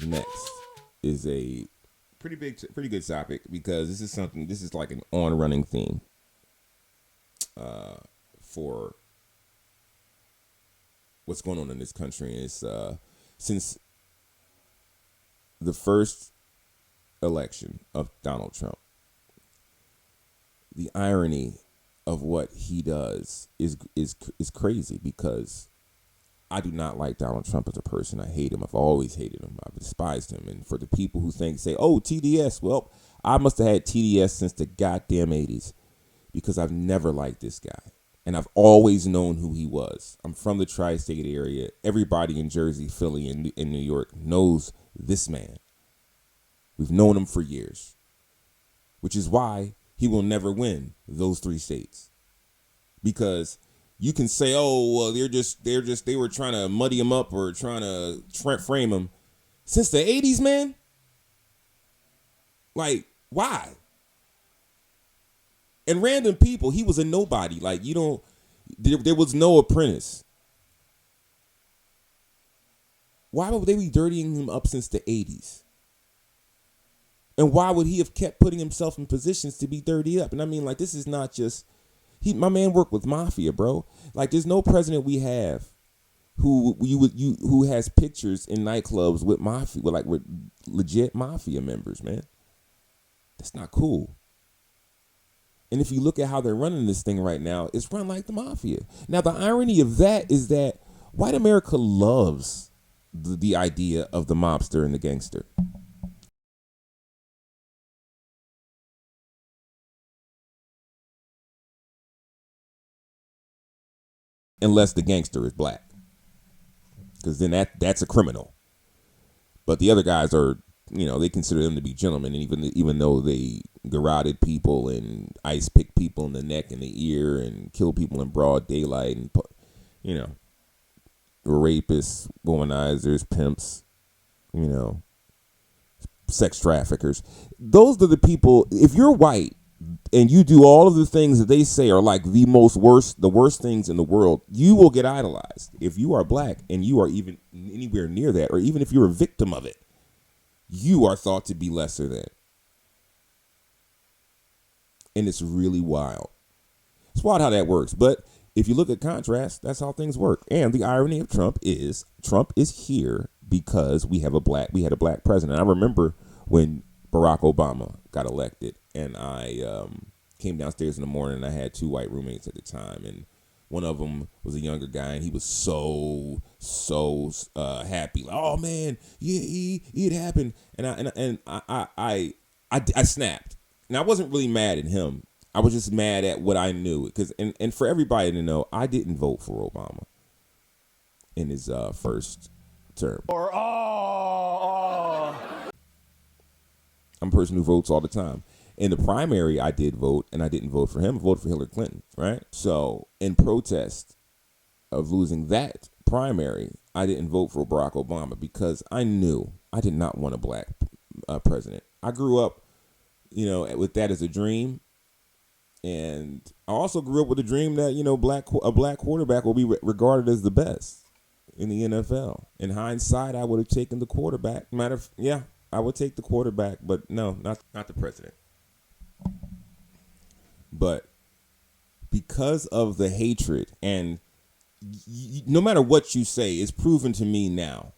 Next is a pretty good topic because this is like an on running theme for what's going on in this country. Is since the first election of Donald Trump, the irony of what he does is crazy because I do not like Donald Trump as a person. I hate him. I've always hated him. I've despised him. And for the people who say, oh, TDS, well, I must have had TDS since the goddamn 80s because I've never liked this guy. And I've always known who he was. I'm from the tri-state area. Everybody in Jersey, Philly, and New York knows this man. We've known him for years, which is why he will never win those three states. Because you can say, oh, well, they were trying to muddy him up or trying to frame him since the 80s, man. Like, why? And random people, he was a nobody. Like, there was no apprentice. Why would they be dirtying him up since the 80s? And why would he have kept putting himself in positions to be dirtied up? And I mean, like, this is not just... my man worked with mafia, bro. Like, there's no president we have who has pictures in nightclubs with mafia, with legit mafia members, man. That's not cool. And if you look at how they're running this thing right now, it's run like the mafia. Now, the irony of that is that white America loves the idea of the mobster and the gangster. Unless the gangster is black, because then that's a criminal. But the other guys are, they consider them to be gentlemen, and even though they garroted people and ice pick people in the neck and the ear and kill people in broad daylight, and rapists, womanizers, pimps, sex traffickers. Those are the people. If you're white and you do all of the things that they say are like the worst things in the world, you will get idolized. If you are black and you are even anywhere near that, or even if you're a victim of it, you are thought to be lesser than. And it's really wild. It's wild how that works. But if you look at contrast, that's how things work. And the irony of Trump is here because we had a black president. I remember when Barack Obama got elected, and I came downstairs in the morning, and I had two white roommates at the time, and one of them was a younger guy, and he was so happy. Like, oh man, yeah, it happened, and I snapped. And I wasn't really mad at him. I was just mad at what I knew, because and for everybody to know, I didn't vote for Obama in his first term. I'm a person who votes all the time. In the primary, I did vote, and I didn't vote for him. I voted for Hillary Clinton, right? So in protest of losing that primary, I didn't vote for Barack Obama because I knew I did not want a black president. I grew up, with that as a dream. And I also grew up with a dream that, a black quarterback will be regarded as the best in the NFL. In hindsight, I would have taken the quarterback. I would take the quarterback, but no, not the president. But because of the hatred, and no matter what you say, it's proven to me now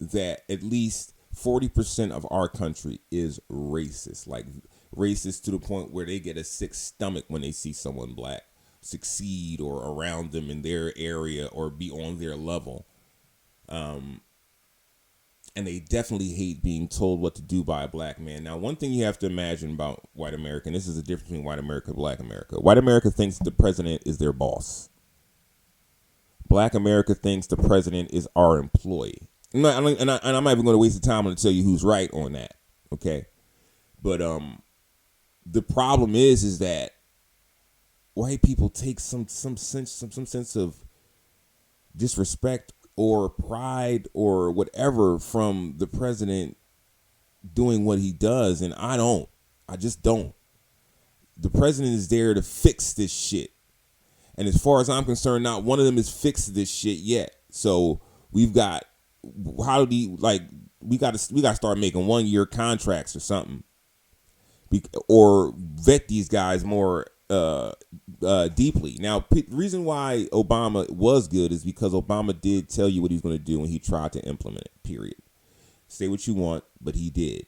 that at least 40% of our country is racist. Like, racist to the point where they get a sick stomach when they see someone black succeed or around them in their area or be on their level. And they definitely hate being told what to do by a black man. Now, one thing you have to imagine about white America, and this is the difference between white America and black America. White America thinks the president is their boss. Black America thinks the president is our employee. And I'm not even going to waste the time to tell you who's right on that, okay? But the problem is that white people take some sense of disrespect or pride or whatever from the president doing what he does, and I don't. I just don't. The president is there to fix this shit. And as far as I'm concerned, not one of them has fixed this shit yet. So we've got, how do you, like, we got to start making 1-year contracts or something, or vet these guys more deeply. Now, the reason why Obama was good is because Obama did tell you what he was going to do, and he tried to implement it. Period. Say what you want, but he did.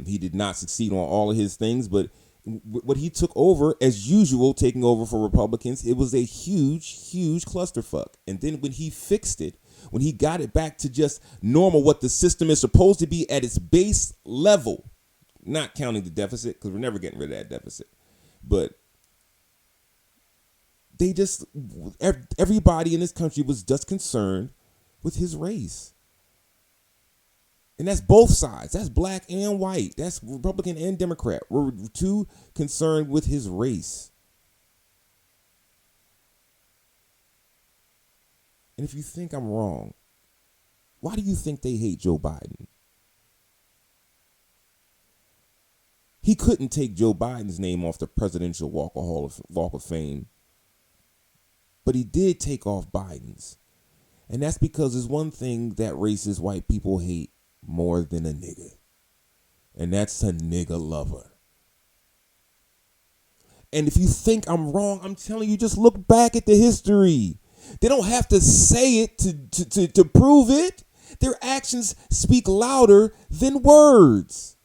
He did not succeed on all of his things, but what he took over, as usual, taking over for Republicans, it was a huge, huge clusterfuck. And then when he fixed it, when he got it back to just normal, what the system is supposed to be at its base level, not counting the deficit, because we're never getting rid of that deficit, but they just, everybody in this country was just concerned with his race. And that's both sides. That's black and white. That's Republican and Democrat. We're too concerned with his race. And if you think I'm wrong, why do you think they hate Joe Biden? He couldn't take Joe Biden's name off the Presidential Walk of Fame, but he did take off Biden's. And that's because there's one thing that racist white people hate more than a nigga, and that's a nigga lover. And if you think I'm wrong, I'm telling you, just look back at the history. They don't have to say it to prove it. Their actions speak louder than words.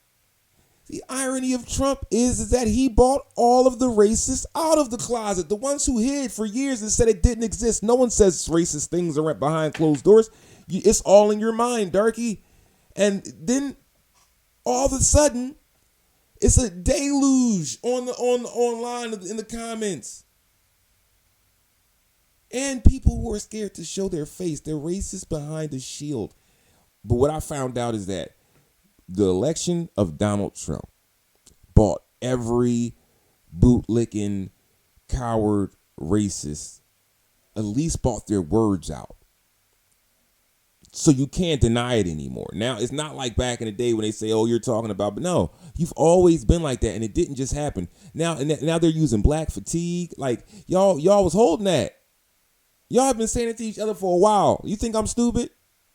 The irony of Trump is that he bought all of the racists out of the closet. The ones who hid for years and said it didn't exist. No one says racist things are behind closed doors. It's all in your mind, darky. And then all of a sudden, it's a deluge online in the comments. And people who are scared to show their face, they're racist behind a shield. But what I found out is that the election of Donald Trump bought every bootlicking, coward racist, at least bought their words out. So you can't deny it anymore. Now, it's not like back in the day when they say, oh, you're talking about, but no, you've always been like that, and it didn't just happen. Now they're using black fatigue. Like, y'all was holding that. Y'all have been saying it to each other for a while. You think I'm stupid?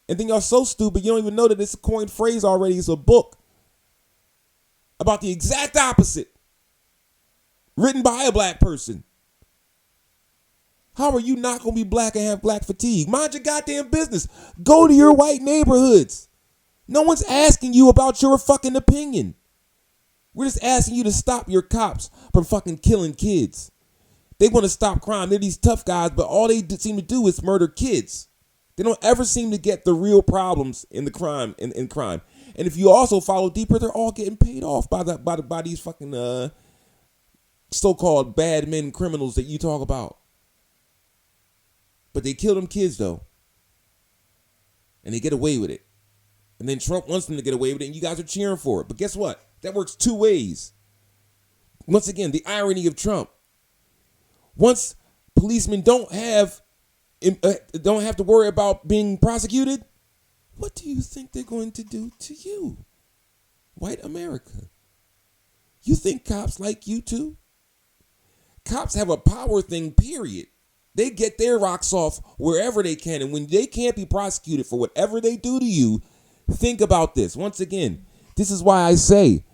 And then y'all so stupid, you don't even know that it's a coined phrase already. It's a book about the exact opposite, written by a black person. How are you not going to be black and have black fatigue? Mind your goddamn business. Go to your white neighborhoods. No one's asking you about your fucking opinion. We're just asking you to stop your cops from fucking killing kids. They want to stop crime. They're these tough guys, but all they seem to do is murder kids. They don't ever seem to get the real problems in the crime. In crime. And if you also follow deeper, they're all getting paid off by these fucking so-called bad men criminals that you talk about. But they kill them kids, though. And they get away with it. And then Trump wants them to get away with it, and you guys are cheering for it. But guess what? That works two ways. Once again, the irony of Trump. Once policemen don't have to worry about being prosecuted, what do you think they're going to do to you? White America. You think cops like you too? Cops have a power thing, period. They get their rocks off wherever they can. And when they can't be prosecuted for whatever they do to you, think about this. Once again, this is why I say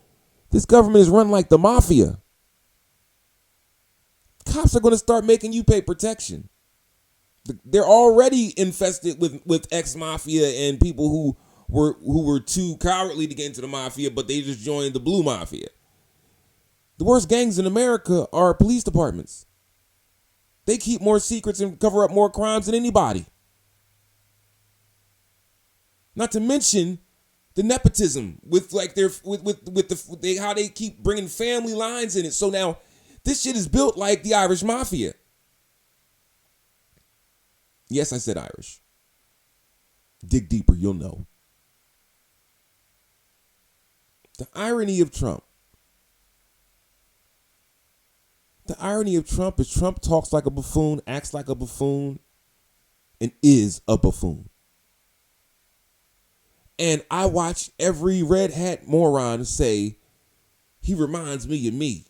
this government is run like the mafia. Cops are going to start making you pay protection. They're already infested with ex-mafia and people who were too cowardly to get into the mafia, but they just joined the blue mafia. The worst gangs in America are police departments. They keep more secrets and cover up more crimes than anybody. Not to mention the nepotism with like how they keep bringing family lines in it. So now this shit is built like the Irish mafia. Yes, I said Irish. Dig deeper, you'll know. The irony of Trump. The irony of Trump is Trump talks like a buffoon, acts like a buffoon, and is a buffoon. And I watched every red hat moron say, he reminds me of me.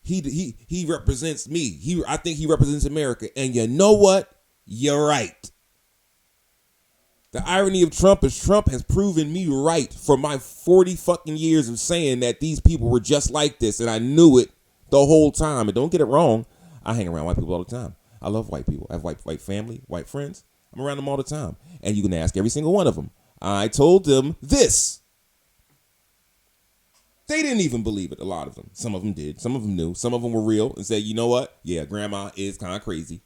He represents me. I think he represents America. And you know what? You're right. The irony of Trump is Trump has proven me right for my 40 fucking years of saying that these people were just like this, and I knew it the whole time. And don't get it wrong, I hang around white people all the time. I love white people. I have white family, white friends. I'm around them all the time. And you can ask every single one of them. I told them this. They didn't even believe it, a lot of them. Some of them did. Some of them knew. Some of them were real and said, you know what? Yeah, grandma is kind of crazy.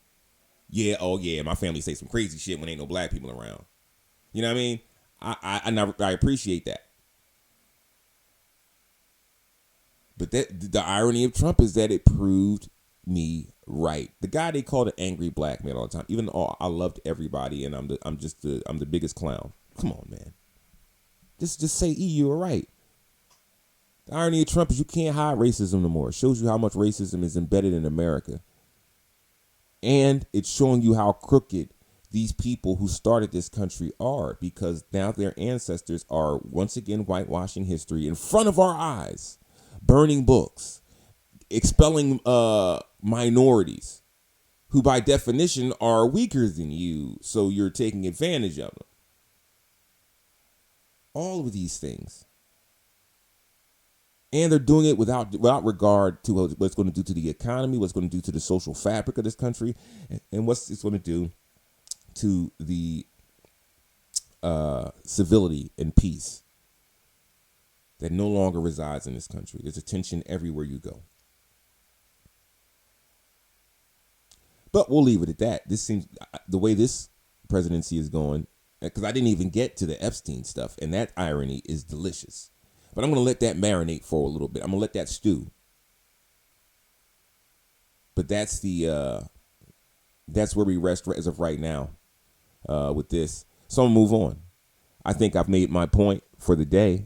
Yeah, oh yeah, my family say some crazy shit when ain't no black people around. You know what I mean? I appreciate that. But the irony of Trump is that it proved me right. The guy they called an angry black man all the time. Even though I loved everybody and I'm the biggest clown. Come on, man. Just say, you were right. The irony of Trump is you can't hide racism no more. It shows you how much racism is embedded in America. And it's showing you how crooked these people who started this country are, because now their ancestors are once again whitewashing history in front of our eyes, burning books, expelling minorities who by definition are weaker than you, so you're taking advantage of them. All of these things. And they're doing it without regard to what it's going to do to the economy, what's going to do to the social fabric of this country, and what it's going to do to the civility and peace that no longer resides in this country. There's a tension everywhere you go. But we'll leave it at that. This seems, the way this presidency is going, because I didn't even get to the Epstein stuff, and that irony is delicious. But I'm going to let that marinate for a little bit. I'm going to let that stew. But that's where we rest as of right now with this. So I'm going to move on. I think I've made my point for the day.